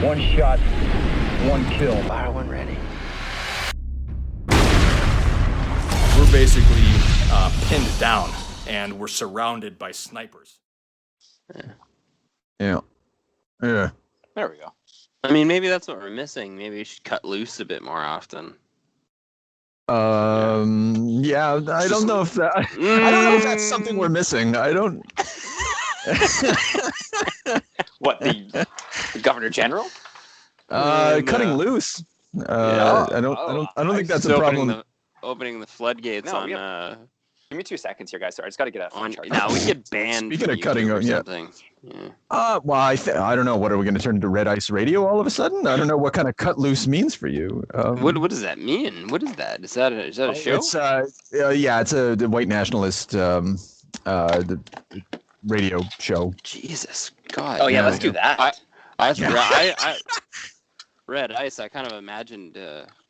One shot, one kill. Fire when ready. We're basically pinned down, and we're surrounded by snipers. Yeah. There we go. I mean, maybe that's what we're missing. Maybe we should cut loose a bit more often. Yeah, I don't know if that. I don't know if that's something we're missing. I don't. What, the Governor General? Cutting loose. I don't think that's a problem. Opening the floodgates No, on. Give me 2 seconds here, guys. Sorry, I just got to get a phone charger. Now we get banned. Speaking from of cutting, YouTube or yeah. something. Yeah. Well, I don't know. What are we going to turn into Red Ice Radio all of a sudden? I don't know what kind of cut loose means for you. What does that mean? What is that? Is that a show? It's it's the white nationalist the radio show. Jesus God. Oh yeah, let's do that. I Red Ice. I kind of imagined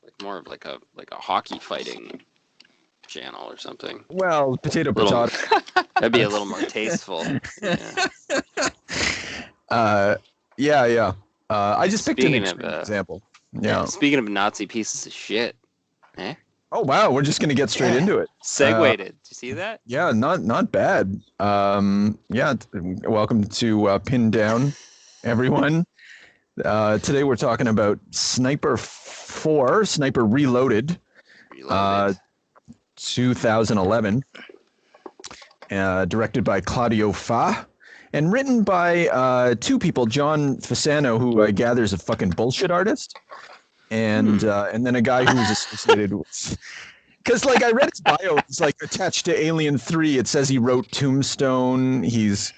like more of like a hockey fighting channel or something. Well, potato. That'd be a little more tasteful. Yeah. I just picked Speaking an of, example. Yeah. Speaking of Nazi pieces of shit. Oh wow, we're just gonna get straight into it. Segued. Did you see that? Yeah, not bad. Welcome to Pin Down, everyone. Today we're talking about Sniper 4, Sniper Reloaded. 2011, directed by Claudio Fa, and written by two people, John Fasano, who I gather is a fucking bullshit artist, and then a guy who's associated with, because like I read his bio, it's like attached to Alien 3. It says he wrote Tombstone. He's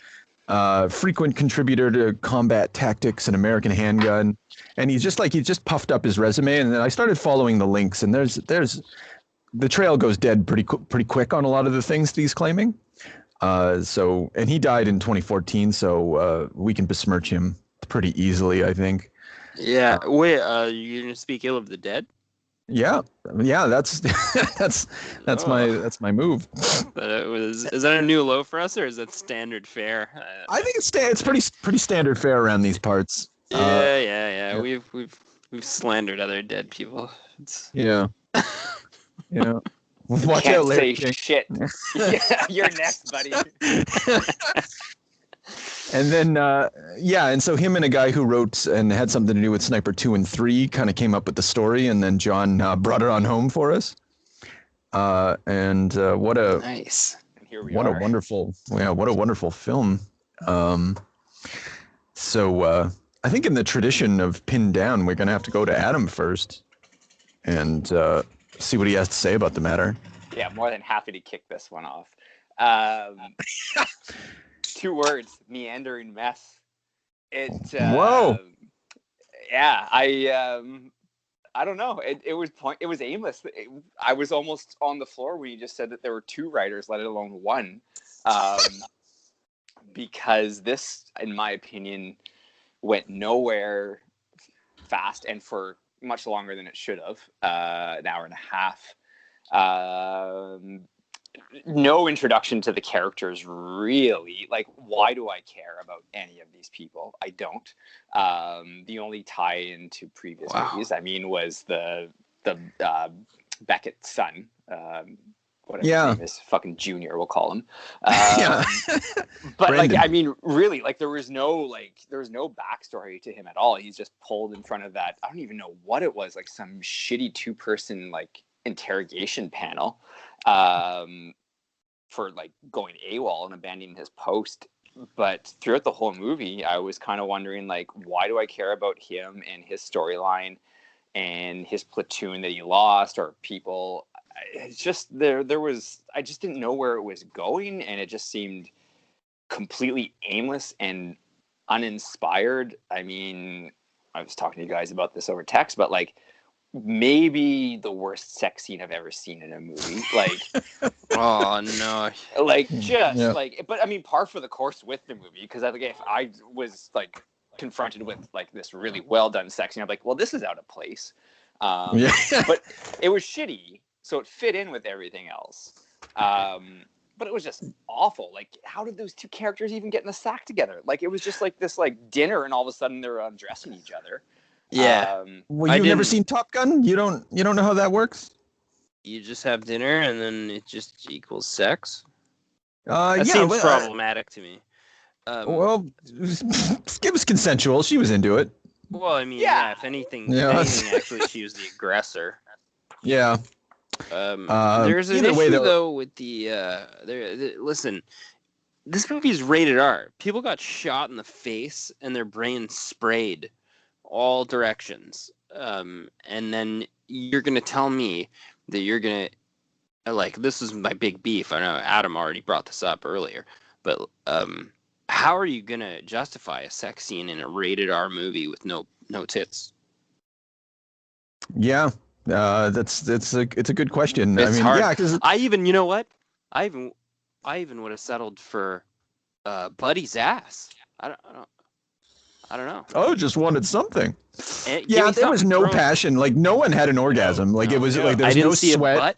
frequent contributor to Combat Tactics and American Handgun, and he just puffed up his resume, and then I started following the links, and there's the trail goes dead pretty quick on a lot of the things that he's claiming. And he died in 2014, so we can besmirch him pretty easily, I think. Yeah. Wait, you're gonna speak ill of the dead? Yeah. That's my move. Is that a new low for us, or is that standard fare? I think it's pretty standard fare around these parts. Yeah. We've slandered other dead people. Yeah. Yeah. Watch Can't out, Larry. say shit. Yeah, you're next, buddy. And then, and so him and a guy who wrote and had something to do with Sniper 2 and 3 kind of came up with the story, and then John brought it on home for us. What a nice. And here we what are. a wonderful film. So I think in the tradition of Pin Down, we're gonna have to go to Adam first, and see what he has to say about the matter. Yeah, more than happy to kick this one off. 2 words: meandering mess. Whoa. Yeah, I don't know. It was aimless. I was almost on the floor when you just said that there were 2 writers, let alone 1, because this, in my opinion, went nowhere fast and for much longer than it should have, an hour and a half. No introduction to the characters, really. Like, why do I care about any of these people? I don't. The only tie-in to previous movies, was the Beckett's son. Whatever his name is, fucking Junior, we'll call him. But Brandon. Really, there was no backstory to him at all. He's just pulled in front of that. I don't even know what it was, some shitty 2-person interrogation panel, for going AWOL and abandoning his post. But throughout the whole movie, I was kind of wondering, why do I care about him and his storyline and his platoon that he lost, or people? It's just I just didn't know where it was going, and it just seemed completely aimless and uninspired. I was talking to you guys about this over text, but maybe the worst sex scene I've ever seen in a movie. Oh no. But par for the course with the movie, because if I was confronted with this really well done sex scene, I'm well, this is out of place. But it was shitty, so it fit in with everything else. but it was just awful. Like, how did those two characters even get in the sack together? Like, it was just like this like dinner, and all of a sudden they're undressing each other. Yeah. Well, you've never seen Top Gun? You don't know how that works? You just have dinner and then it just equals sex? That That seems problematic to me. Well, it was consensual. She was into it. Well, I mean, yeah, if anything, actually, she was the aggressor. Yeah. There's an issue, though, with listen, this movie is rated R. People got shot in the face and their brains sprayed all directions. And then you're going to tell me that you're going to, like, this is my big beef. I know Adam already brought this up earlier, but how are you going to justify a sex scene in a rated R movie with no tits? Yeah. It's a good question. It's hard. Yeah, because you know what? I even would have settled for Buddy's ass. I don't know. Oh, just wanted something. Yeah, there was no passion. Like, no one had an orgasm. Like, it was like there's no sweat. A butt.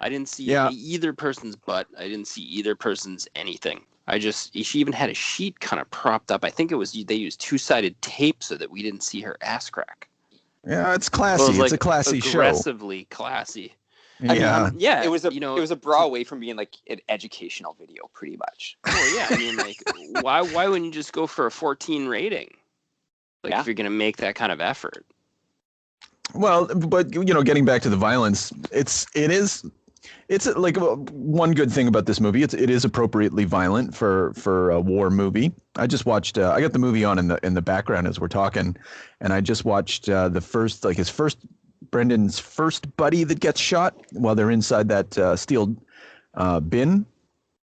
I didn't see either person's butt. I didn't see either person's anything. She even had a sheet kind of propped up. I think they used 2-sided tape so that we didn't see her ass crack. Yeah, it's classy. It's a classy show. Aggressively classy. Yeah. It was a bra away from being like an educational video, pretty much. Oh yeah, I mean, like, why wouldn't you just go for a 14 rating? Like, if you're gonna make that kind of effort. Well, but getting back to the violence, it's like one good thing about this movie. It is appropriately violent for a war movie. I just watched. I got the movie on in the background as we're talking, and I just watched Brendan's first buddy that gets shot while they're inside that steel bin.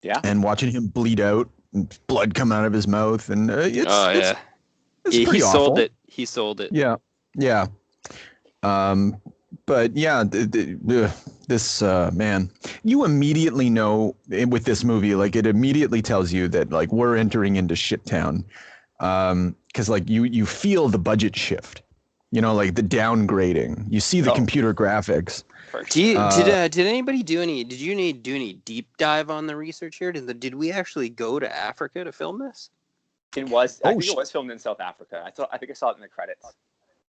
Yeah, and watching him bleed out, and blood come out of his mouth, and it's pretty awful. He sold it. Yeah. But yeah, this man, you immediately know with this movie, like, it immediately tells you that, like, we're entering into shit town, because like you feel the budget shift, like the downgrading. You see the computer graphics. Did anybody do any deep dive on the research here? Did we actually go to Africa to film this? It was. I think it was filmed in South Africa. I think I saw it in the credits.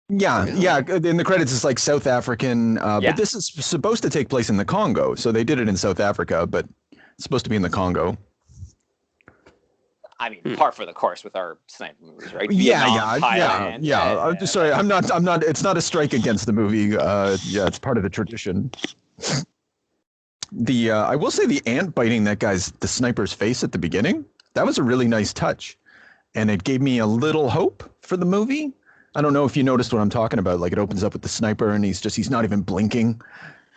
Yeah. In the credits, it's like South African, but this is supposed to take place in the Congo. So they did it in South Africa, but it's supposed to be in the Congo. I mean, par for the course with our sniper movies, right? Yeah. I'm just sorry. I'm not. It's not a strike against the movie. It's part of the tradition. I will say the ant biting the sniper's face at the beginning. That was a really nice touch, and it gave me a little hope for the movie. I don't know if you noticed what I'm talking about. Like, it opens up with the sniper and he's not even blinking.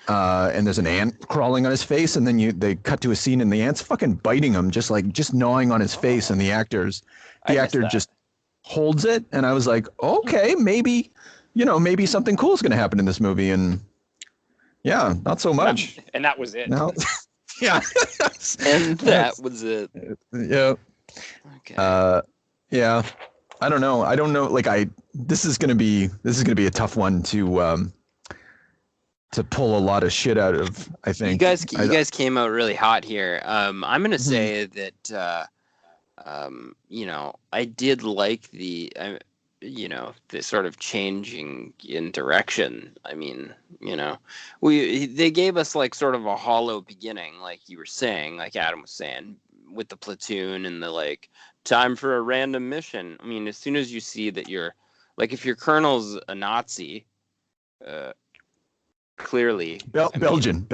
And there's an ant crawling on his face, and then they cut to a scene and the ant's fucking biting him, just gnawing on his face, and the actor just holds it, and I was like, okay, maybe something cool is going to happen in this movie, and yeah, not so much. And that was it. No. Yeah. And that was it. Yeah. Okay. Yeah. I don't know. Like, this is gonna be a tough one to pull a lot of shit out of. I think you guys came out really hot here. I'm gonna say that I did like the sort of changing in direction. I mean, they gave us like sort of a hollow beginning, like you were saying, like Adam was saying, with the platoon and the like. Time for a random mission. I mean, as soon as you see that if your colonel's a Nazi, clearly. Belgian.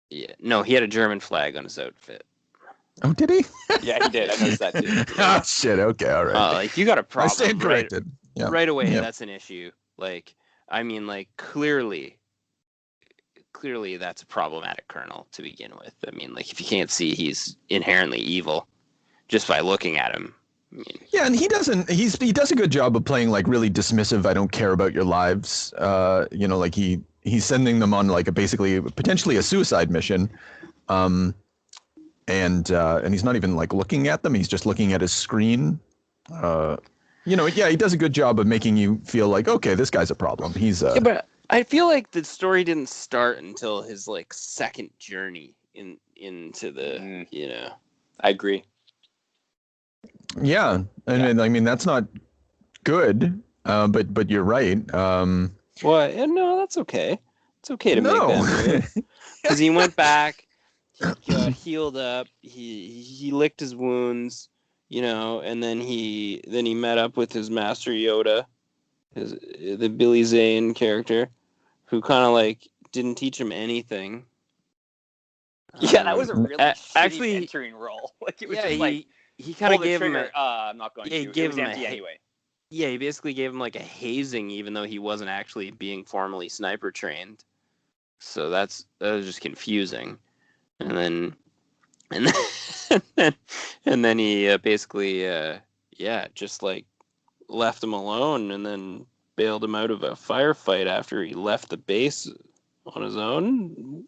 Yeah. No, he had a German flag on his outfit. Oh, did he? Yeah, he did. I noticed that too. Oh, shit. Okay. All right. Like, you got a problem. I stand corrected. Right away. Yeah. That's an issue. Like, I mean, like, clearly that's a problematic colonel to begin with. I mean, like, if you can't see he's inherently evil just by looking at him. I mean, yeah, and he does a good job of playing, like, really dismissive, I don't care about your lives. Like, he's sending them on, like, potentially a suicide mission. And he's not even, like, looking at them. He's just looking at his screen. He does a good job of making you feel like, okay, this guy's a problem. He's but I feel like the story didn't start until his, like, second journey into the, I agree. Yeah, and I mean that's not good, but you're right. Well, no, that's okay. It's okay to make that move because he went back, he got healed up, he licked his wounds, and then he met up with his master Yoda, the Billy Zane character, who kind of like didn't teach him anything. Yeah, that was a really actually entering role. Like it was he kind of gave him I'm not going to. He gave it was him empty anyway. Yeah, he basically gave him like a hazing, even though he wasn't actually being formally sniper trained. So that was just confusing. And then he basically just like left him alone and then bailed him out of a firefight after he left the base on his own.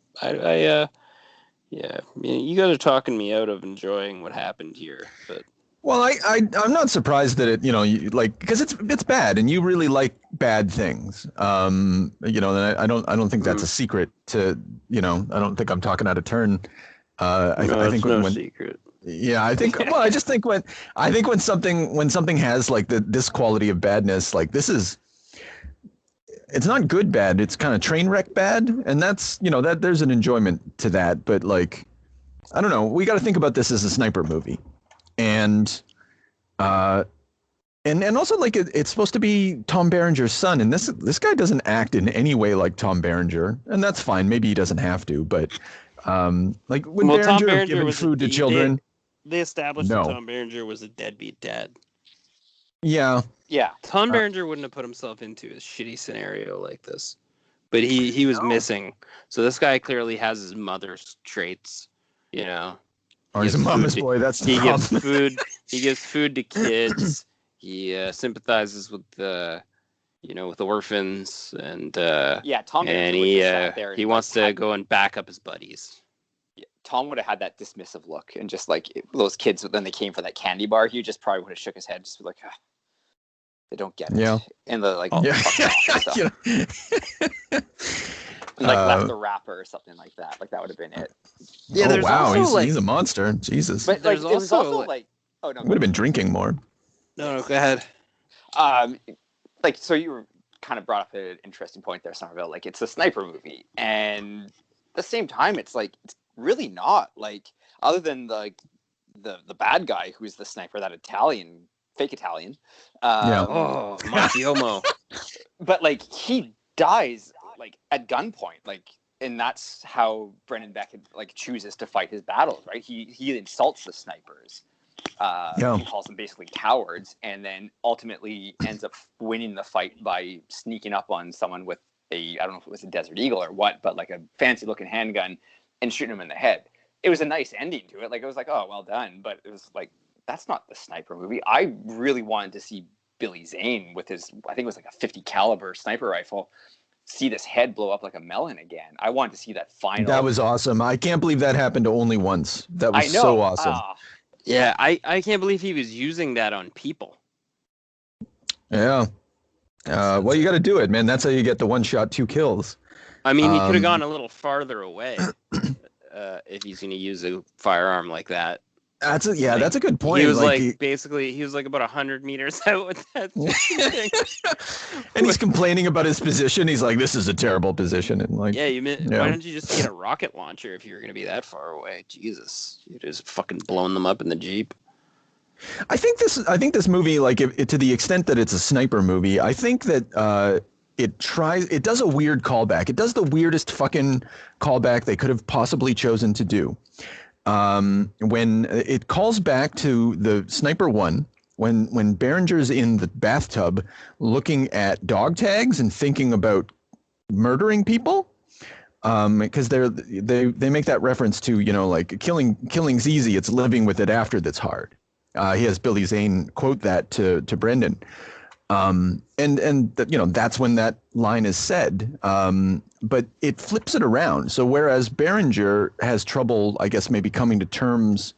You guys are talking me out of enjoying what happened here, but. Well, I'm not surprised that because it's bad, and you really like bad things. And I don't think that's a secret to I don't think I'm talking out of turn. I think it's no secret. Yeah, I think. Well, I just think when something has like this quality of badness, like this is. It's not good bad. It's kind of train wreck bad, and that's that there's an enjoyment to that. But like, I don't know. We got to think about this as a sniper movie. And also like it's supposed to be Tom Berenger's son, and this guy doesn't act in any way like Tom Berenger, and that's fine. Maybe he doesn't have to, but like when Berenger giving food to children, they established that Tom Berenger was a deadbeat dad. Yeah. Tom Berenger wouldn't have put himself into a shitty scenario like this, but he was missing. So this guy clearly has his mother's traits, Or he's a mama's boy. That's the problem. Gives food. He gives food to kids. He sympathizes with the orphans, and Tom. And he wants to go and back up his buddies. Yeah, Tom would have had that dismissive look, and just like those kids when they came for that candy bar, he just probably would have shook his head, just like, they don't get it. Yeah. And the like, and left the wrapper or something like that. Like that would have been it. Yeah, there's also, he's a monster. Jesus. But like, it was also like, oh no, would have been drinking more. No, go ahead. So you were kind of brought up an interesting point there, Somerville. Like it's a sniper movie, and at the same time, it's like it's really not like other than the bad guy who's the sniper, that fake Italian. Macchiomo. But like he dies like at gunpoint, like, and that's how Brendan Beckett like chooses to fight his battles, right? He insults the snipers. He calls them basically cowards, and then ultimately ends up winning the fight by sneaking up on someone with I don't know if it was a Desert Eagle or what, but like a fancy looking handgun and shooting him in the head. It was a nice ending to it. Like it was like, oh, well done. But it was like, that's not the sniper movie. I really wanted to see Billy Zane with his, I think it was like a 50 caliber sniper rifle, see this head blow up like a melon again. I wanted to see that final. That was awesome. I can't believe that happened only once. That was so awesome. Yeah, I can't believe he was using that on people. Yeah. Well, you got to do it, man. That's how you get the 1 shot, 2 kills. I mean, he could have gone a little farther away if he's going to use a firearm like that. That's a good point. He was he was like about 100 meters out with that thing. And he's complaining about his position. He's like, this is a terrible position. And like, why don't you just get a rocket launcher if you're going to be that far away? Jesus, you just fucking blowing them up in the Jeep. I think this movie, like, to the extent that it's a sniper movie, I think that it does a weird callback. It does the weirdest fucking callback they could have possibly chosen to do. When it calls back to the Sniper 1, when Berenger's in the bathtub looking at dog tags and thinking about murdering people, because they make that reference to, like, killing's easy, it's living with it after that's hard. He has Billy Zane quote that to Brendan. That's when that line is said. But it flips it around. So whereas Berenger has trouble, I guess, maybe coming to terms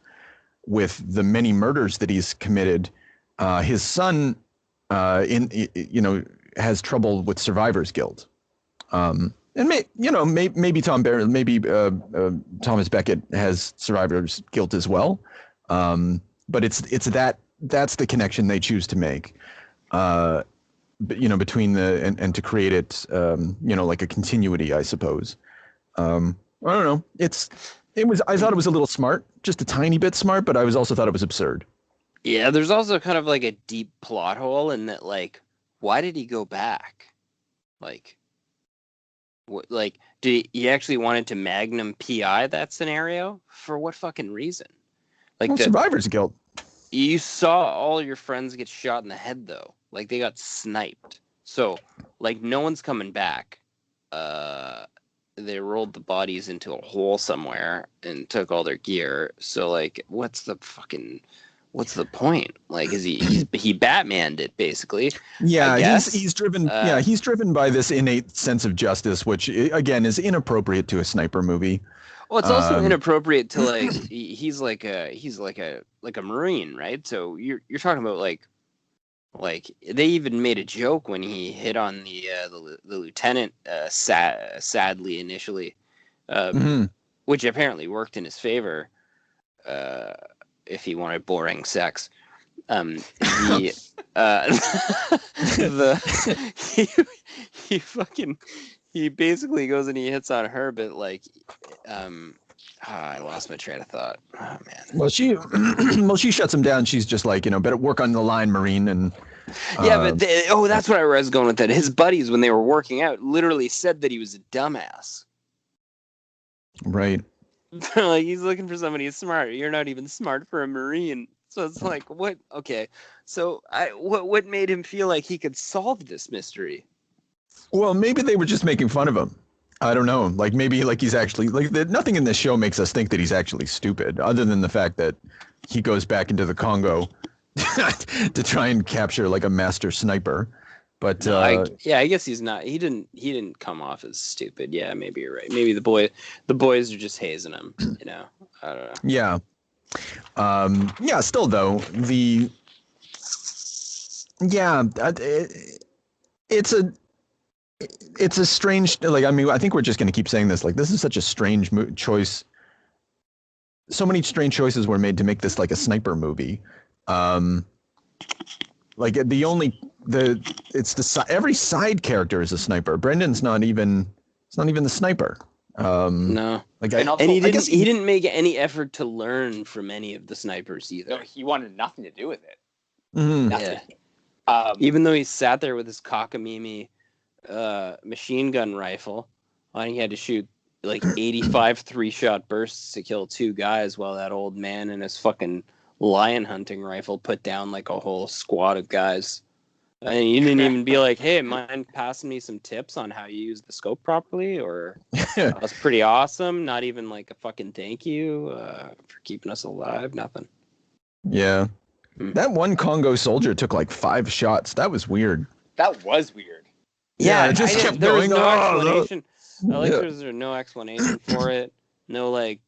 with the many murders that he's committed, his son, has trouble with survivor's guilt. And maybe Thomas Beckett has survivor's guilt as well, but that's the connection they choose to make, between and to create it, like a continuity, I suppose. I don't know. I thought it was a little smart, just a tiny bit smart, but I also thought it was absurd. Yeah, there's also kind of like a deep plot hole in that, like, why did he go back? Like, did he actually wanted to Magnum PI that scenario? For what fucking reason? Like, survivor's guilt. You saw all your friends get shot in the head, though. Like, they got sniped. So, like, no one's coming back. They rolled the bodies into a hole somewhere and took all their gear. So, like, what's the point? Like, is he Batmaned it, basically? Yeah, he's driven. He's driven by this innate sense of justice, which again is inappropriate to a sniper movie. Well, it's also inappropriate to, like, he's like a Marine, right? So you're talking about like they even made a joke when he hit on the lieutenant, sadly initially, which apparently worked in his favor. If he wanted boring sex, he basically goes and he hits on her, but like, I lost my train of thought. Oh man. Well, she shuts him down. She's just like, better work on the line, Marine, and but that's what I was going with. That his buddies, when they were working out, literally said that he was a dumbass. Right. Like, he's looking for somebody who's smart. You're not even smart for a Marine. So it's like, what? Okay. So what made him feel like he could solve this mystery? Well, maybe they were just making fun of him. I don't know. Like, maybe like he's actually like nothing in this show makes us think that he's actually stupid, other than the fact that he goes back into the Congo to try and capture like a master sniper. But I guess he's not. He didn't come off as stupid. Yeah, maybe you're right. Maybe the boys are just hazing him. I don't know. Yeah. Still though, it's a strange. Like, I mean, I think we're just going to keep saying this. Like, this is such a strange choice. So many strange choices were made to make this like a sniper movie. Like every side character is a sniper. Brendan's not even the sniper. No. Like, and he didn't make any effort to learn from any of the snipers either. No, he wanted nothing to do with it. Mm-hmm. Nothing. Yeah. Even though he sat there with his cockamamie machine gun rifle, and he had to shoot like 85 3-shot bursts to kill 2 guys, while that old man and his fucking lion hunting rifle put down like a whole squad of guys. And you didn't even be like, hey, mind passing me some tips on how you use the scope properly? Or that was pretty awesome. Not even like a fucking thank you for keeping us alive. Nothing. Yeah. That one Congo soldier took like 5 shots. That was weird. That was weird. Yeah, it just kept there going. Was no explanation. There's no explanation for it. No, like,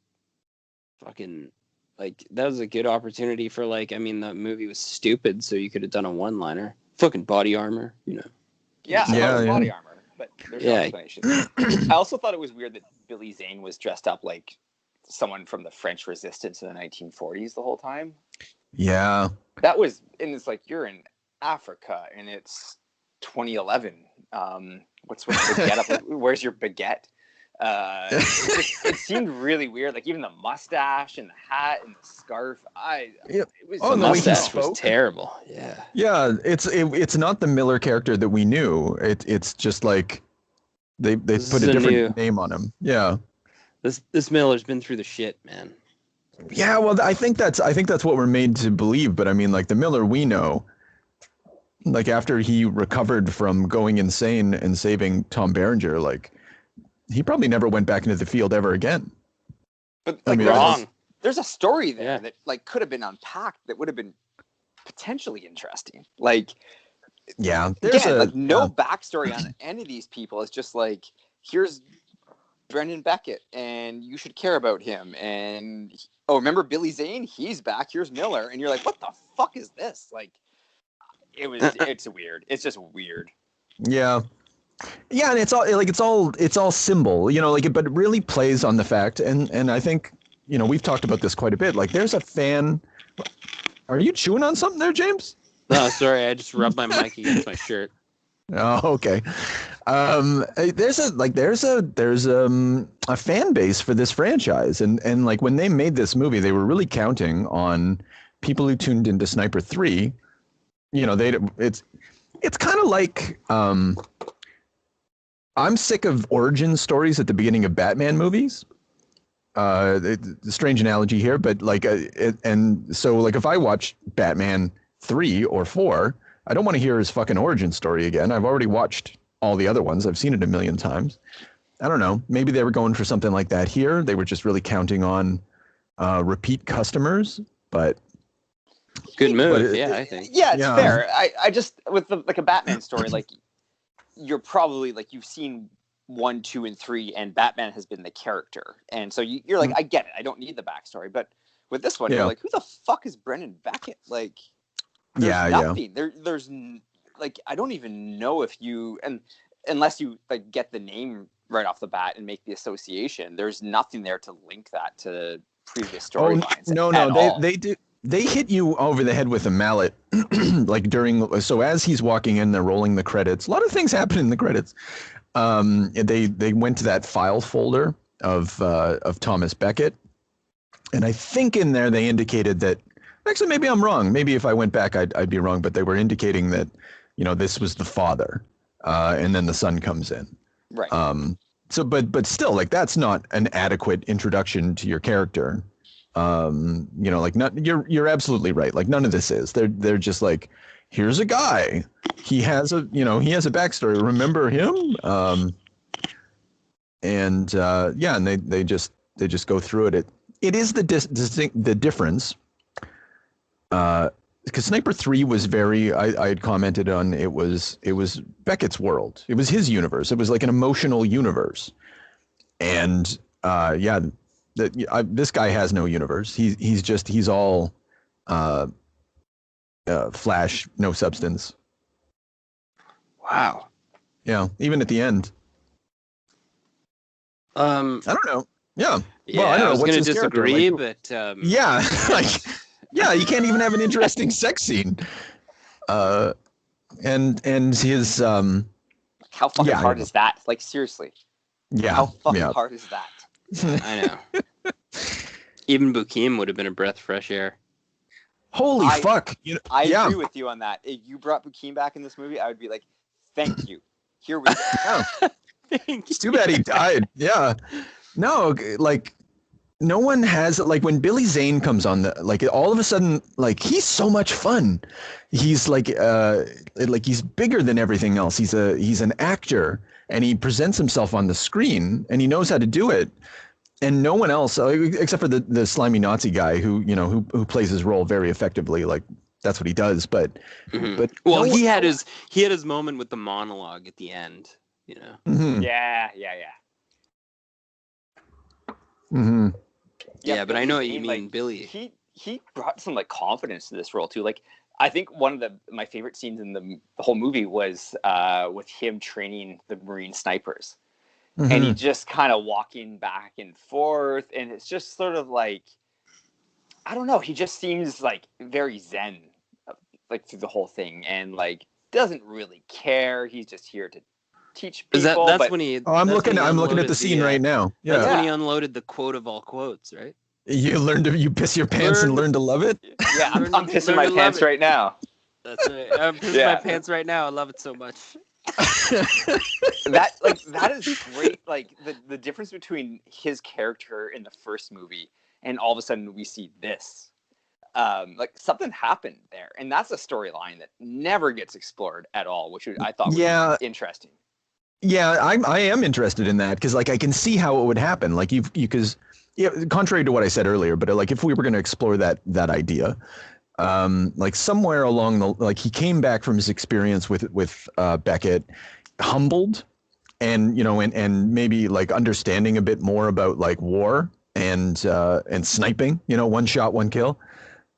fucking, like, that was a good opportunity for, like, I mean, that movie was stupid, so you could have done a one-liner. Fucking body armor, Yeah, body armor, but there's no explanation. I also thought it was weird that Billy Zane was dressed up like someone from the French Resistance in the 1940s the whole time. Yeah. That was, and it's like, you're in Africa, and it's 2011. What's the get up? Like, where's your baguette? It seemed really weird. Like, even the mustache and the hat and the scarf. The mustache was terrible. Yeah. Yeah, it's not the Miller character that we knew. It's just like they put a different name on him. Yeah. This Miller's been through the shit, man. Yeah, well, I think that's what we're made to believe. But I mean, like, the Miller we know, like, after he recovered from going insane and saving Tom Berenger, like, he probably never went back into the field ever again. But like, wrong. There's a story there that like could have been unpacked that would have been potentially interesting. Like, no backstory on any of these people. It's just like, here's Brendan Beckett, and you should care about him. And remember Billy Zane? He's back. Here's Miller, and you're like, what the fuck is this? Like, it's weird. It's just weird. Yeah. Yeah, and it's all symbol, like, but it really plays on the fact, and I think, we've talked about this quite a bit. Like, there's a fan. Are you chewing on something there, James? No, sorry, I just rubbed my mic against my shirt. Oh, okay. There's a fan base for this franchise, and like when they made this movie, they were really counting on people who tuned into Sniper 3. It's kind of like I'm sick of origin stories at the beginning of Batman movies. It's a strange analogy here, but and so like if I watch Batman 3 or 4, I don't want to hear his fucking origin story again. I've already watched all the other ones. I've seen it a million times. I don't know. Maybe they were going for something like that here. They were just really counting on repeat customers, but good move. I think. Yeah, it's fair. I just with a Batman story, like you're probably like you've seen 1, 2, and 3, and Batman has been the character, and so you're like, I get it. I don't need the backstory, but with this one, you're like, who the fuck is Brendan Beckett? Like. There's nothing. There's like I don't even know if you unless you like get the name right off the bat and make the association. There's nothing there to link that to previous storylines. No, they do. They hit you over the head with a mallet, like so as he's walking in, they're rolling the credits. A lot of things happen in the credits. They went to that file folder of Thomas Beckett, and I think in there they indicated that. Actually, maybe I'm wrong. Maybe if I went back, I'd be wrong. But they were indicating that, this was the father, and then the son comes in. Right. So, but still, like that's not an adequate introduction to your character. Like you're absolutely right. Like none of this is. They're just like, here's a guy. He has a backstory. Remember him? And they just go through it. It is the difference. Because Sniper 3 was I had commented on it was Beckett's world. It was his universe. It was like an emotional universe. And this guy has no universe. He's all flash, no substance. Wow. Yeah, even at the end. I don't know. Yeah. Yeah, well, I was going to disagree, but yeah, like. Yeah, you can't even have an interesting sex scene. And his how fucking hard is that? Like seriously. Yeah. How fucking hard is that? I know. Even Bukim would have been a breath of fresh air. Holy fuck. I agree with you on that. If you brought Bukim back in this movie, I would be like, thank you. Here we go. It's too bad he died. Yeah. No, like no one has like when Billy Zane comes on all of a sudden like he's so much fun. He's like he's bigger than everything else. He's an actor and he presents himself on the screen and he knows how to do it. And no one else except for the slimy Nazi guy who plays his role very effectively. Like that's what he does. But he had his moment with the monologue at the end. Mm-hmm. Yeah. Mm-hmm. Yeah, but I know what you mean, Billy. He brought some like confidence to this role too. Like I think one of my favorite scenes in the whole movie was with him training the Marine snipers, and he just kind of walking back and forth, and it's just sort of like I don't know. He just seems like very zen, like through the whole thing, and like doesn't really care. He's just here to teach people. That's when he. Oh, I'm looking at the scene right now. Yeah. That's when he unloaded the quote of all quotes, right? You piss your pants and learn to love it. Yeah, I'm pissing my pants right now. That's right. I'm pissing my pants right now. I love it so much. that is great. Like the difference between his character in the first movie and all of a sudden we see this. Like something happened there, and that's a storyline that never gets explored at all, which I thought was interesting. Yeah, I am interested in that because like I can see how it would happen. Like because contrary to what I said earlier, but like if we were going to explore that idea, like somewhere along he came back from his experience with Beckett, humbled, and and maybe like understanding a bit more about like war and sniping, one shot, one kill,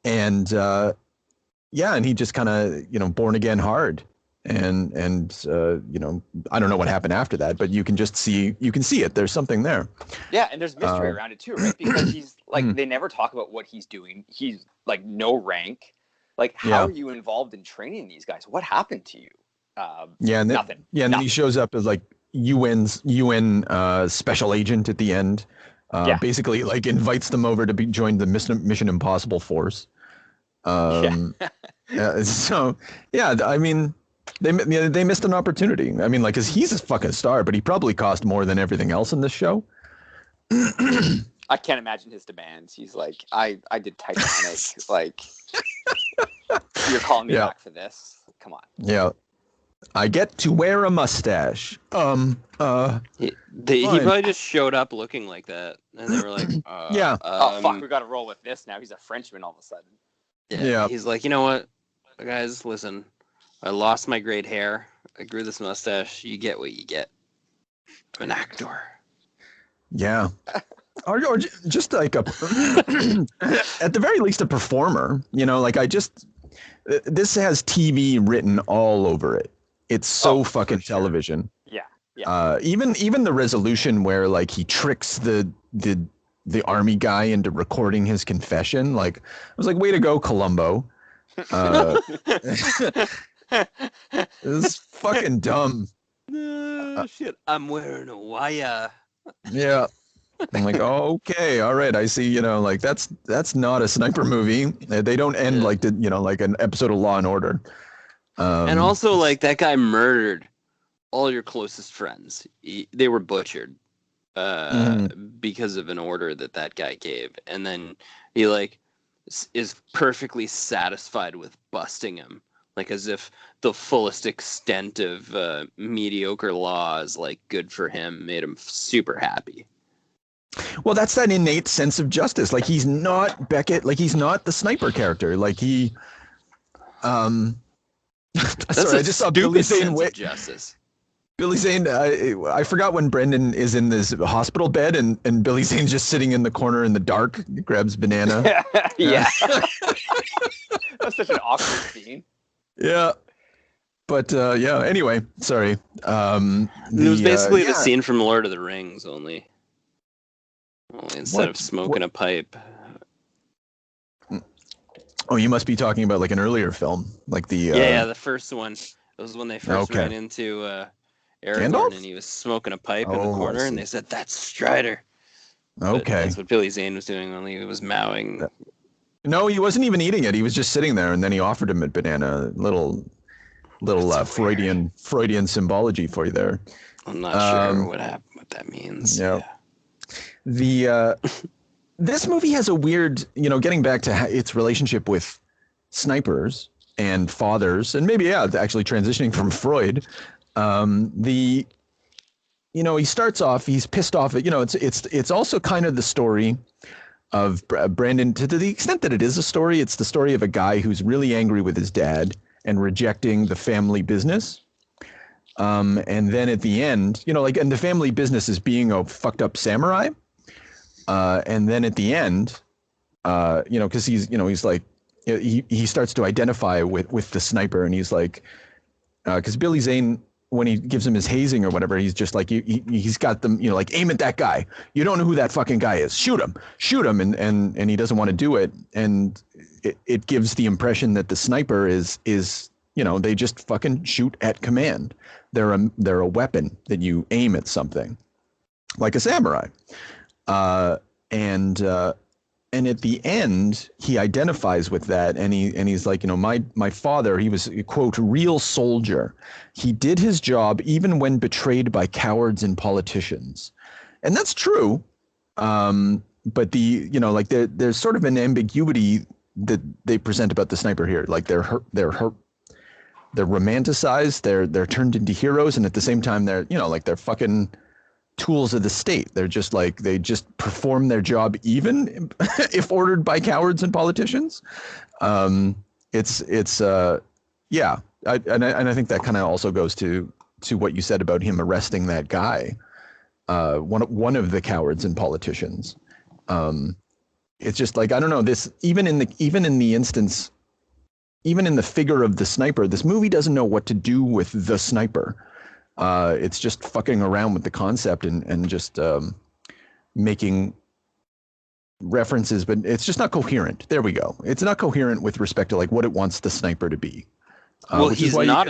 and and he just kind of born again hard. and you know, I don't know what happened after that, but you can see it. There's something there. Yeah, and there's mystery around it too, right? Because he's like, they never talk about what he's doing. He's like no rank. Like, how are you involved in training these guys? What happened to you? Nothing. Yeah, and then he shows up as like UN special agent at the end. Basically, like invites them over to join the Mission Impossible force. So yeah, I mean, they missed an opportunity. I mean, like, cause he's a fucking star, but he probably cost more than everything else in this show. I can't imagine his demands. He's like, I did Titanic. Like, you're calling me back for this? Come on. Yeah. I get to wear a mustache. He probably just showed up looking like that, and they were like, oh fuck, we got to roll with this now. He's a Frenchman all of a sudden. Yeah. He's like, you know what, guys, listen, I lost my great hair. I grew this mustache. You get what you get. I'm an actor. Yeah. Or just like at the very least, a performer. You know, like this has TV written all over it. It's so fucking television. Yeah. Even the resolution where like he tricks the army guy into recording his confession. Like, I was like, way to go, Columbo. It's fucking dumb. Shit, I'm wearing a wire. Yeah. I'm like, oh, okay, all right. I see. You know, like that's not a sniper movie. They don't end like like an episode of Law and Order. And also, like, that guy murdered all your closest friends. They were butchered because of an order that guy gave, and then he like is perfectly satisfied with busting him, like as if the fullest extent of mediocre law is like good for him, made him super happy. Well, that's that innate sense of justice. Like, he's not Beckett. Like, he's not the sniper character. Like, he, sorry, I just saw Billy Zane. Justice. Billy Zane. I forgot when Brendan is in this hospital bed and Billy Zane's just sitting in the corner in the dark, grabs banana. Yeah. That was such an awkward scene. Yeah. But yeah. Anyway, sorry. It was basically the scene from Lord of the Rings, only instead of smoking a pipe. Oh, you must be talking about like an earlier film, like the the first one. It was when they first ran into Aragorn, and he was smoking a pipe in the corner, and they said, "That's Strider." Okay, but that's what Billy Zane was doing, only he was mowing. No, he wasn't even eating it. He was just sitting there, and then he offered him a banana. Little Freudian symbology for you there. I'm not sure what that means. Yeah. This movie has a weird, getting back to its relationship with snipers and fathers, and maybe actually transitioning from Freud. He starts off, he's pissed off at, it's also kind of the story of Brandon, to the extent that it is a story. It's the story of a guy who's really angry with his dad and rejecting the family business. And then at the end, and the family business is being a fucked up samurai. And then at the end, because he's like, he starts to identify with the sniper, and he's like, because Billy Zane, when he gives him his hazing or whatever, he's just like, he's got them, like, aim at that guy. You don't know who that fucking guy is. Shoot him. And he doesn't want to do it. And it gives the impression that the sniper is, they just fucking shoot at command. They're a weapon that you aim at something, like a samurai. And at the end, he identifies with that, and he's like, my father, he was a, quote, real soldier. He did his job even when betrayed by cowards and politicians, and that's true. But there's sort of an ambiguity that they present about the sniper here. Like they're romanticized, they're turned into heroes, and at the same time they're they're fucking tools of the state. They're just like, they just perform their job even if ordered by cowards and politicians. And I think that kind of also goes to what you said about him arresting that guy, one of the cowards and politicians. It's just like, I don't know, this even in the instance even in the figure of the sniper, this movie doesn't know what to do with the sniper. It's just fucking around with the concept and just making references, but it's just not coherent. There we go. It's not coherent with respect to like what it wants the sniper to be. Well, he's not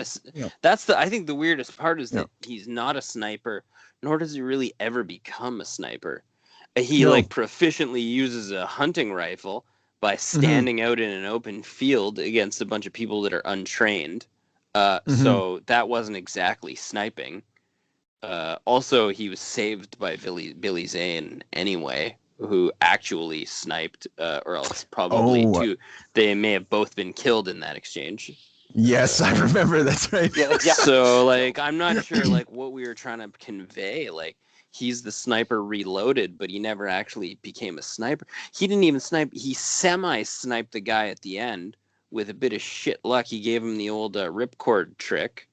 that's I think the weirdest part is that he's not a sniper, nor does he really ever become a sniper. He like proficiently uses a hunting rifle by standing out in an open field against a bunch of people that are untrained. So that wasn't exactly sniping. Also, he was saved by Billy Zane anyway, who actually sniped, or else probably two. They may have both been killed in that exchange. Yes, I remember. That's right. Yeah. So, like, I'm not sure, like, what we were trying to convey. Like, he's the sniper reloaded, but he never actually became a sniper. He didn't even snipe. He semi-sniped the guy at the end with a bit of shit luck. He gave him the old ripcord trick,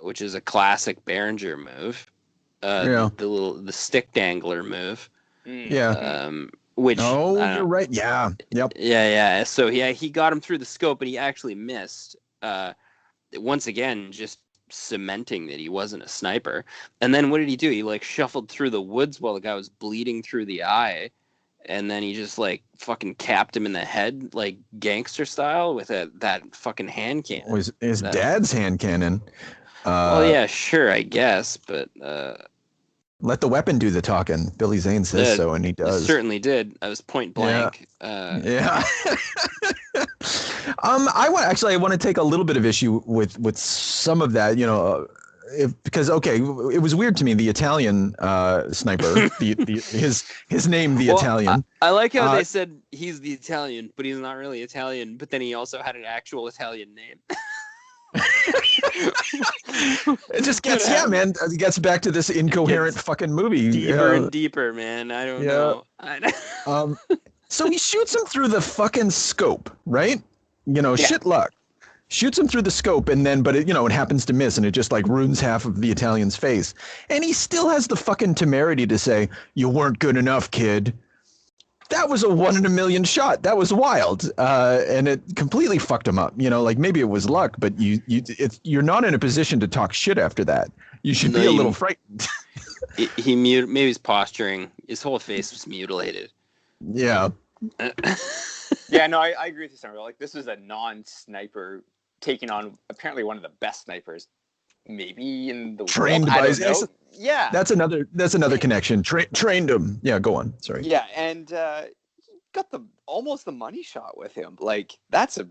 which is a classic Behringer move. The stick dangler move. Yeah. Which you're right. Yeah. Yep. Yeah. So he got him through the scope, but he actually missed. Once again, just cementing that he wasn't a sniper. And then what did he do? He like shuffled through the woods while the guy was bleeding through the eye, and then he just like fucking capped him in the head like gangster style with that fucking hand cannon. His dad's hand cannon. Well, yeah, sure, I guess, but let the weapon do the talking. Billy Zane says so, and he does. Certainly did. I was point blank. Yeah. I want to take a little bit of issue with some of that. Because it was weird to me. The Italian sniper, his name, the Italian. I like how they said he's the Italian, but he's not really Italian. But then he also had an actual Italian name. It just gets it gets back to this incoherent fucking movie. Deeper and deeper, man. I don't know. So he shoots him through the fucking scope, right? Shit luck. Shoots him through the scope, and then, but it happens to miss, and it just like ruins half of the Italian's face. And he still has the fucking temerity to say, "You weren't good enough, kid." That was a 1 in a million shot. That was wild, and it completely fucked him up. Like maybe it was luck, but you're not in a position to talk shit after that. You should be a little frightened. Maybe his posturing, his whole face was mutilated. Yeah. Yeah, no, I agree with you, Summer. Like, this was a non-sniper taking on apparently one of the best snipers, maybe in the trained world. by. Yeah, that's another connection. Trained him. Yeah, go on. Sorry. Yeah, and got almost the money shot with him. Like, that's a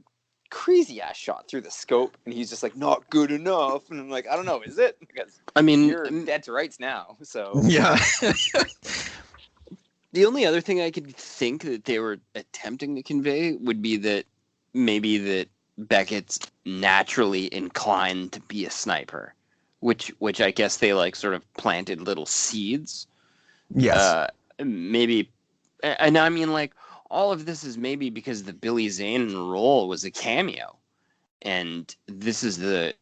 crazy ass shot through the scope, and he's just like, not good enough. And I'm like, I don't know, is it? Because you're dead to rights now. So yeah. The only other thing I could think that they were attempting to convey would be that maybe that Beckett's naturally inclined to be a sniper, which I guess they like sort of planted little seeds. Yes. Maybe, and I mean, like, all of this is maybe because the Billy Zane role was a cameo, and this is the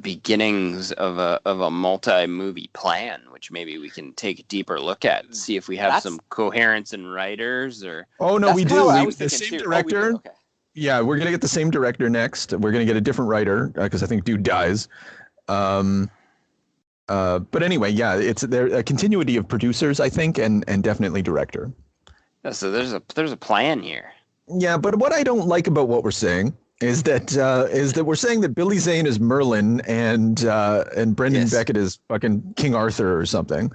beginnings of a multi-movie plan, which maybe we can take a deeper look at and see if we have some coherence in writers or. Oh no, we do. The same too. director. Okay. Yeah, we're gonna get the same director next. We're gonna get a different writer because I think dude dies. But anyway, yeah, it's a continuity of producers, I think, and definitely director. Yeah, so there's a plan here. Yeah, but what I don't like about what we're saying is that we're saying that Billy Zane is Merlin and Brendan Beckett is fucking King Arthur or something.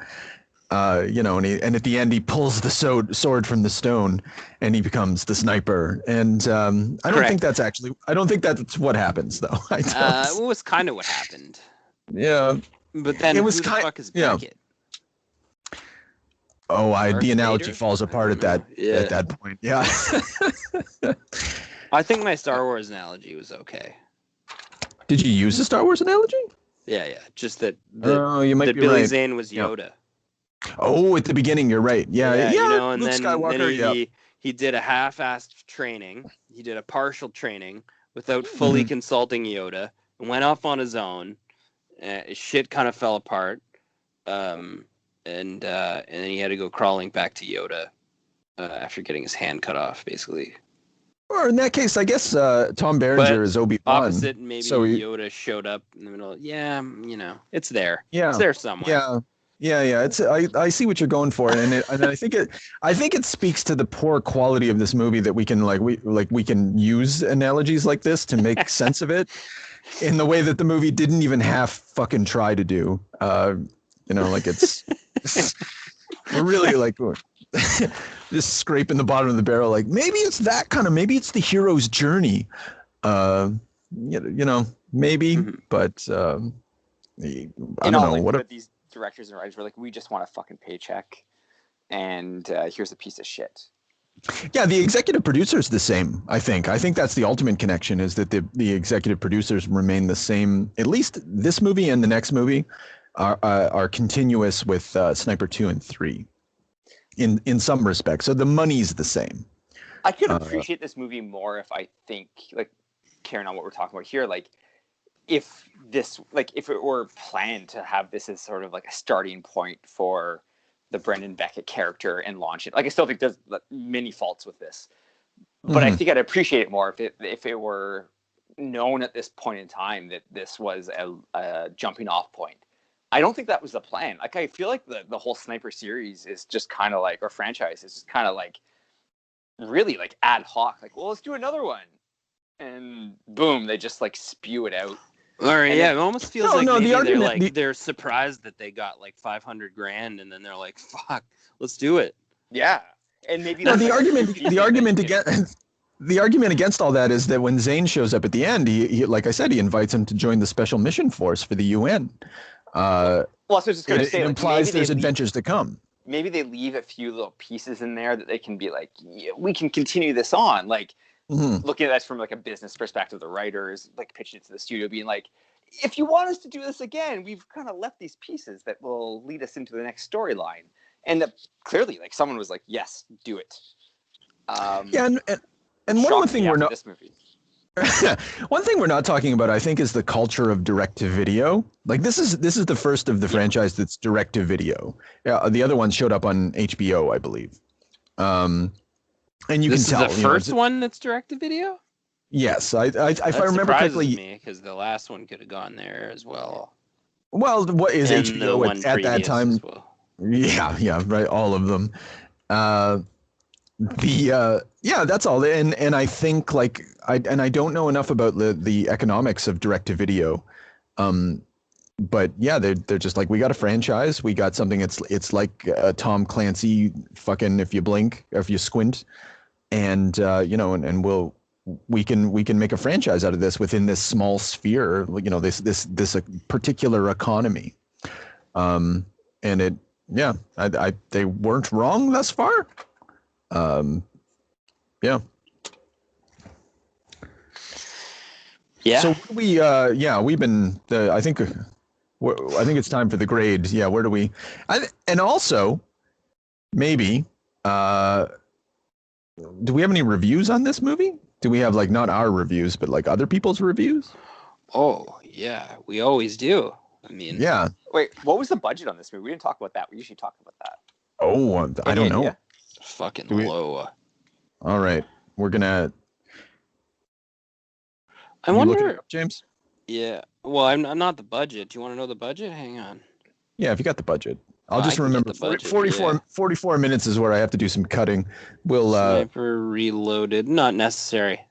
And at the end he pulls the sword from the stone and he becomes the sniper. And I don't think that's what happens though. It was kind of what happened. Yeah. But then who the fuck is Beckett? The analogy falls apart at that point. Yeah. I think my Star Wars analogy was okay. Did you use the Star Wars analogy? Yeah. Just that you might that be Billy right. Zane was Yoda. Oh, at the beginning, you're right. Yeah. And Luke then Skywalker, he did a half-assed training. He did a partial training without fully consulting Yoda and went off on his own. Shit kind of fell apart. And then he had to go crawling back to Yoda after getting his hand cut off, basically. Or in that case, I guess Tom Berenger is Obi-Wan. Opposite, maybe so Yoda showed up in the middle. Yeah, it's there. Yeah, it's there somewhere. Yeah. It's I see what you're going for, and I think it speaks to the poor quality of this movie that we can use analogies like this to make sense of it in the way that the movie didn't even half fucking try to do. It's we're really like just scraping the bottom of the barrel. Like maybe it's that kind of, maybe it's the hero's journey. Maybe, but I don't know what these directors and writers were like, we just want a fucking paycheck, and here's a piece of shit. Yeah, the executive producer is the same. I think that's the ultimate connection, is that the executive producers remain the same. At least this movie and the next movie are continuous with Sniper 2 and 3 in some respects. So the money's the same. I could appreciate this movie more if I think, like, carrying on what we're talking about here, like if it were planned to have this as sort of like a starting point for the Brendan Beckett character and launch it. Like, I still think there's many faults with this, but I think I'd appreciate it more if it were known at this point in time that this was a jumping off point. I don't think that was the plan. Like, I feel like the whole Sniper series is just kind of like, or franchise is just kind of like really like ad hoc. Like, well, let's do another one, and boom, they just like spew it out. Or it almost feels they're surprised that they got like $500,000, and then they're like, "Fuck, let's do it." Yeah, and maybe the argument against all that is that when Zane shows up at the end, he like I said, he invites him to join the special mission force for the UN. So just going to say, it implies there's adventures to come. Maybe they leave a few little pieces in there that they can be like, yeah, we can continue this on. Like, looking at that from like a business perspective, the writers like pitching it to the studio, being like, if you want us to do this again, we've kind of left these pieces that will lead us into the next storyline. And clearly, like, someone was like, yes, do it. And one thing we're not this movie. One thing we're not talking about, I think, is the culture of direct-to-video. Like, this is the first of the franchise that's direct-to-video. Yeah, the other one showed up on HBO, I believe. And you can tell this is the first one that's direct-to-video. Yes, if I remember correctly, me because the last one could have gone there as well. Well, what is and HBO at that time? Well. Yeah, right. All of them. That's all. And I think I don't know enough about the economics of direct to video. But yeah, they're just like, we got a franchise, we got something. It's like Tom Clancy fucking If You Blink or If You Squint, and and we can make a franchise out of this within this small sphere, this particular economy. And they weren't wrong thus far. Yeah. So we've been. I think it's time for the grade. Yeah. Where do we? And also, maybe. Do we have any reviews on this movie? Do we have not our reviews, but other people's reviews? Oh yeah, we always do. I mean, yeah. Wait, what was the budget on this movie? We didn't talk about that. We usually talk about that. Oh, I don't know. Fucking low. All right, we're gonna. I wonder, it up, James. Yeah. Well, I'm not the budget. Do you want to know the budget? Hang on. Yeah, if you got the budget. I'll just remember 44 minutes is where I have to do some cutting. We'll Sniper Reloaded. Not necessary.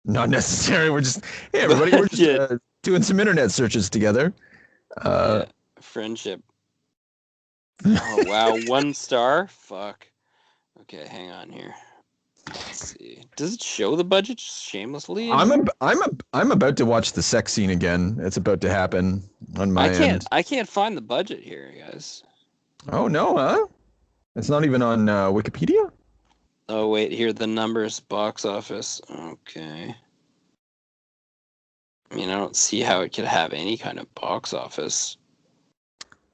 Not necessary. We're just everybody. We're just doing some internet searches together. Friendship. Oh wow, 1 star. Fuck. Okay, hang on here. Let's see. Does it show the budget shamelessly? I'm about to watch the sex scene again. It's about to happen on my end. I can't find the budget here, guys. Oh no, huh? It's not even on Wikipedia? Oh wait, here the numbers, box office. Okay. I mean, I don't see how it could have any kind of box office.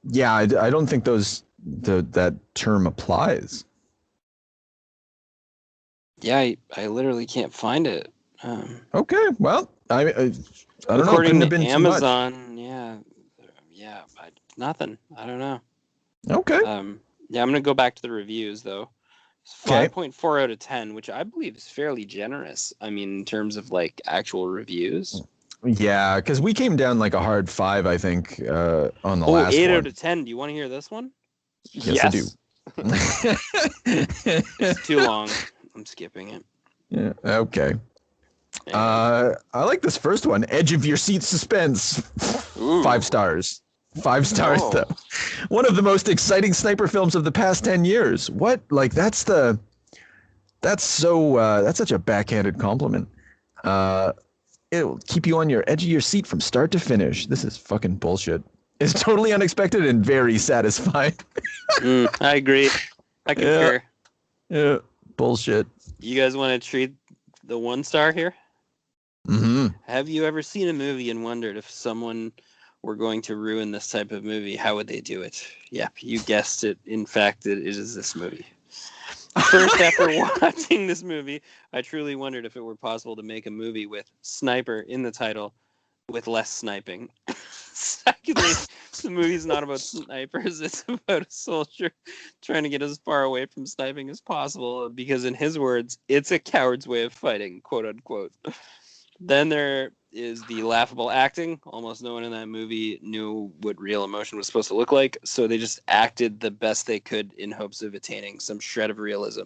Yeah, I don't think that term applies. Yeah, I literally can't find it. Okay, well, I don't know. According to Amazon, yeah, nothing. I don't know. Okay. Yeah, I'm gonna go back to the reviews though. It's 5.4 out of 10, which I believe is fairly generous. I mean, in terms of like actual reviews. Yeah, because we came down like a hard 5, I think, on the last 8 one. out of 10. Do you want to hear this one? Yes. I do. It's too long. I'm skipping it. Yeah. Okay. I like this first one. Edge of your seat suspense. Ooh. 5 stars. 5 stars though. One of the most exciting sniper films of the past 10 years. What? Like that's such a backhanded compliment. It'll keep you on your edge of your seat from start to finish. This is fucking bullshit. It's totally unexpected and very satisfying. I agree. I concur. Yeah. Bullshit. You guys want to treat the 1 star here? Mm-hmm. Have you ever seen a movie and wondered if someone were going to ruin this type of movie, how would they do it? Yep, you guessed it. In fact, it is this movie. First, after watching this movie, I truly wondered if it were possible to make a movie with sniper in the title with less sniping. Secondly, the movie's not about snipers. It's about a soldier trying to get as far away from sniping as possible because, in his words, it's a coward's way of fighting, quote unquote. Then there is the laughable acting. Almost no one in that movie knew what real emotion was supposed to look like, so they just acted the best they could in hopes of attaining some shred of realism.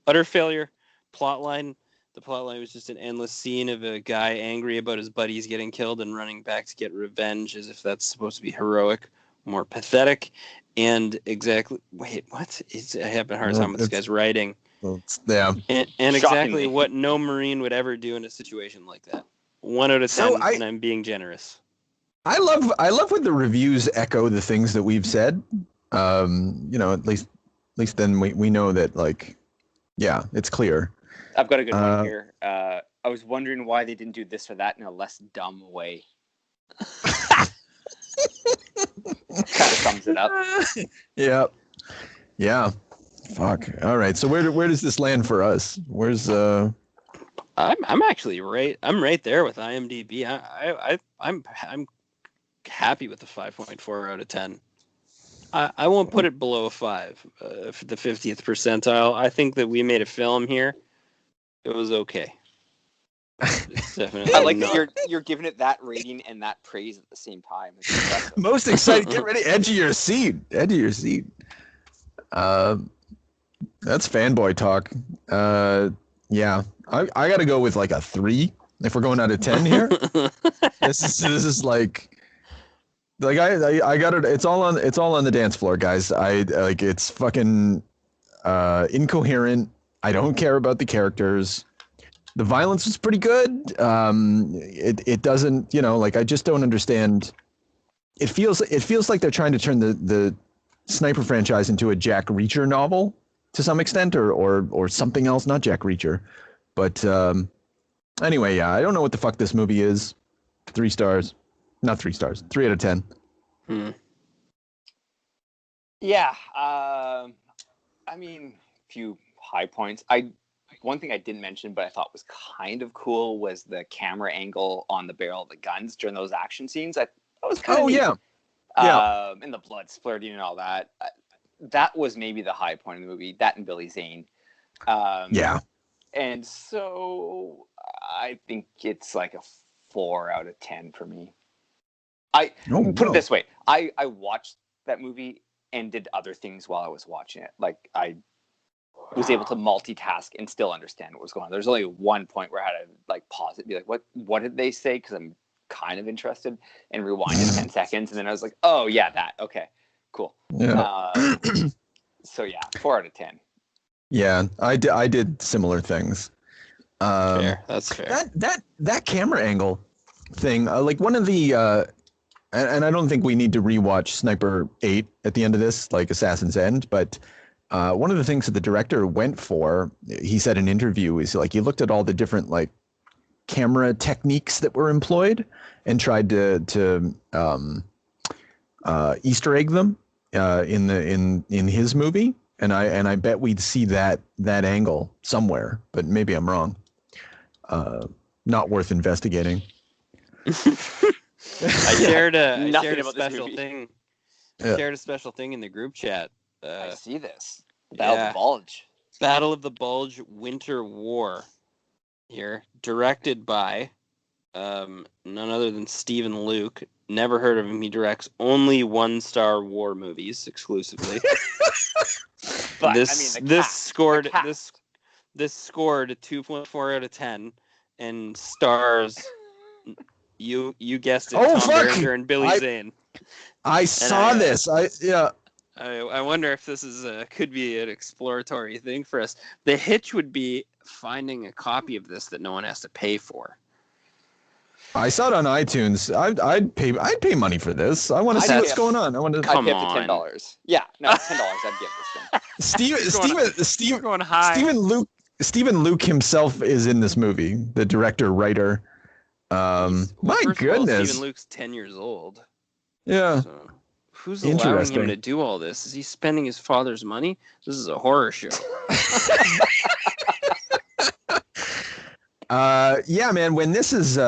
Utter failure. Plotline. The plotline was just an endless scene of a guy angry about his buddies getting killed and running back to get revenge, as if that's supposed to be heroic. More pathetic. And exactly... Wait, what? I have a hard time with this guy's writing. Yeah. And exactly what no Marine would ever do in a situation like that. 1 out of 10, and I'm being generous. I love when the reviews echo the things that we've said. At least then we know that, like, yeah, it's clear. I've got a good one here. I was wondering why they didn't do this or that in a less dumb way. Kind of sums it up. Yeah. Yeah. Fuck. All right. So where does this land for us? Where's I'm actually right. I'm right there with IMDb. I'm happy with the 5.4 out of 10. I won't put it below a 5 for the 50th percentile. I think that we made a film here. It was okay. It's definitely I like that you're giving it that rating and that praise at the same time. Most exciting. Get ready. Edge of your seat. Edge of your seat. That's fanboy talk. Yeah, I got to go with like a 3 if we're going out of 10 here. This is like I got it. It's all on the dance floor, guys. It's fucking incoherent. I don't care about the characters. The violence was pretty good. It doesn't, I just don't understand. It feels like they're trying to turn the Sniper franchise into a Jack Reacher novel to some extent, or something else, not Jack Reacher. But anyway, yeah, I don't know what the fuck this movie is. 3 stars. Not 3 stars. 3 out of 10. Yeah. I mean, a few high points. One thing I didn't mention, but I thought was kind of cool, was the camera angle on the barrel of the guns during those action scenes. That was kind of neat. Yeah. And the blood splurting and all that. That was maybe the high point of the movie. That and Billy Zane. Yeah. And so I think it's like a 4 out of 10 for me. Put it this way. I watched that movie and did other things while I was watching it. Like, I was able to multitask and still understand what was going on. There's only one point where I had to like pause it and be like, what did they say? Because I'm kind of interested, and rewind in 10 seconds. And then I was like, oh yeah, that. Okay, cool. Yeah. So yeah, 4 out of 10. Yeah, I did similar things. Fair. That's fair. That camera angle thing, like one of the, and I don't think we need to rewatch Sniper 8 at the end of this, like Assassin's End, but one of the things that the director went for, he said in an interview, is like he looked at all the different like camera techniques that were employed and tried to Easter egg them in his movie, and I bet we'd see that angle somewhere, but maybe I'm wrong. Not worth investigating. I shared a special thing. I shared a special thing in the group chat. I see this. The bulge. Battle of the Bulge Winter War here, directed by none other than Stephen Luke. Never heard of him. He directs only one-star war movies exclusively. But this I mean, this scored a 2.4 out of 10 and stars you guessed it, Oh, Tom fuck! Berenger and Billy Zane. I saw this. I wonder if this could be an exploratory thing for us. The hitch would be finding a copy of this that no one has to pay for. I saw it on iTunes. I'd pay money for this. I want to see what's going on. I want to. Come I'd pay up to on. $10. Yeah, no, $10. I'd give this thing. Going high. Stephen Luke himself is in this movie. The director, writer. My goodness. Stephen Luke's 10 years old. Yeah. So who's allowing him to do all this? Is he spending his father's money? This is a horror show. Yeah, man. When this is,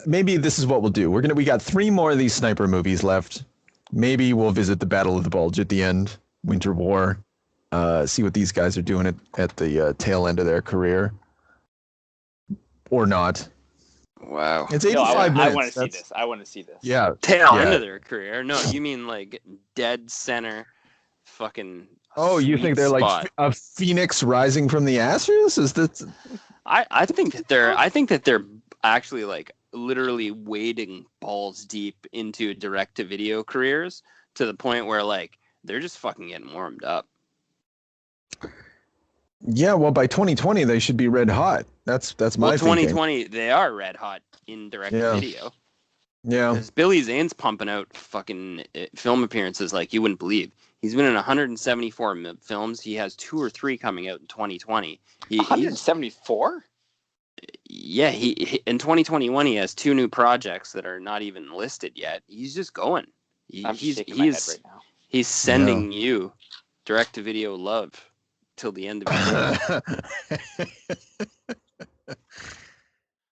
maybe this is what we'll do. We got 3 more of these sniper movies left. Maybe we'll visit the Battle of the Bulge at the end, Winter War. See what these guys are doing at the tail end of their career, or not. Wow. It's 85 minutes. I want to see this. Yeah. Tail end of their career. No, you mean like dead center, fucking. Oh, you think they're spot. like a phoenix rising from the ashes? Is that? I think that they're actually like literally wading balls deep into direct to video careers to the point where like they're just fucking getting warmed up. Yeah, well, by 2020 they should be red hot. That's my 2020 they are red hot in direct to video. Yeah. Because Billy Zane's pumping out fucking film appearances like you wouldn't believe. He's been in 174 films. He has 2 or 3 coming out in 2020. 174? Yeah, he in 2021 he has 2 new projects that are not even listed yet. He's just going. He's shaking my head right now. He's sending you direct to video love till the end of it.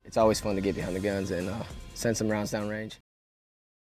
It's always fun to get behind the guns and send some rounds down range.